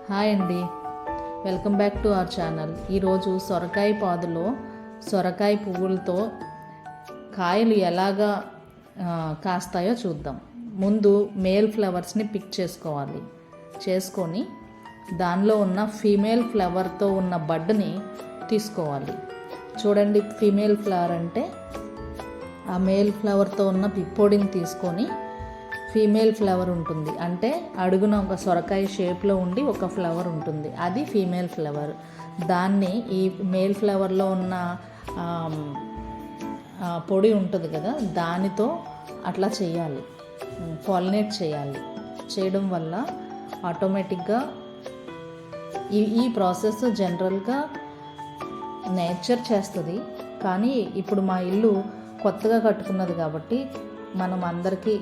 Hi అండి, welcome back to our channel. ఈరోజు సొరకాయ పాదులో సొరకాయ పువ్వులతో కాయలు ఎలాగా కాస్తాయో చూద్దాం. ముందు మేల్ ఫ్లవర్స్ని పిక్ చేసుకొని దానిలో ఉన్న ఫీమేల్ ఫ్లవర్తో ఉన్న బడ్ని తీసుకోవాలి. చూడండి, ఫీమేల్ ఫ్లవర్ అంటే ఆ మేల్ ఫ్లవర్తో ఉన్న పిప్పొడిని తీసుకొని ఫీమేల్ ఫ్లవర్ ఉంటుంది అంటే అడుగున ఒక సొరకాయ షేప్లో ఉండి ఒక ఫ్లవర్ ఉంటుంది, అది ఫీమేల్ ఫ్లవర్. దాన్ని ఈ మేల్ ఫ్లవర్లో ఉన్న పొడి ఉంటుంది కదా, దానితో అట్లా చేయాలి, పాలినేట్ చేయాలి. చేయడం వల్ల ఆటోమేటిక్గా ఈ ప్రాసెస్ జనరల్గా నేచర్ చేస్తుంది. కానీ ఇప్పుడు మా ఇల్లు కొత్తగా కట్టుకున్నది కాబట్టి మనం అందరికీ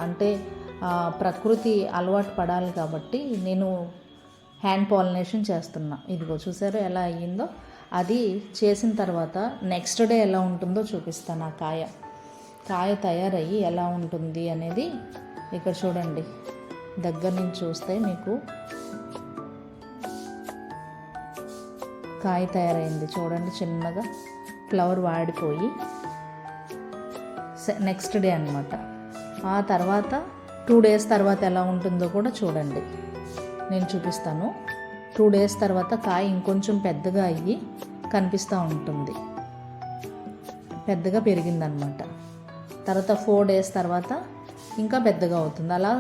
అంటే ప్రకృతి అలవాటు పడాలి కాబట్టి నేను హ్యాండ్ పాలినేషన్ చేస్తున్నా. ఇదిగో చూసారో ఎలా అయ్యిందో. అది చేసిన తర్వాత నెక్స్ట్ డే ఎలా ఉంటుందో చూపిస్తాను. ఆ కాయ తయారయ్యి ఎలా ఉంటుంది అనేది ఇక్కడ చూడండి. దగ్గర నుంచి చూస్తే మీకు కాయ తయారైంది చూడండి. చిన్నగా ఫ్లవర్ వాడిపోయి నెక్స్ట్ డే అనమాట. ఆ తర్వాత 2 days తర్వాత ఎలా ఉంటుందో కూడా చూడండి, నేను చూపిస్తాను. 2 days తర్వాత కాయ ఇంకొంచెం పెద్దగా అయ్యి కనిపిస్తూ ఉంటుంది, పెద్దగా పెరిగిందనమాట. తర్వాత 4 days తర్వాత ఇంకా పెద్దగా అవుతుంది. అలా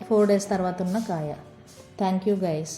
4 days తర్వాత ఉన్న కాయ. Thank you guys.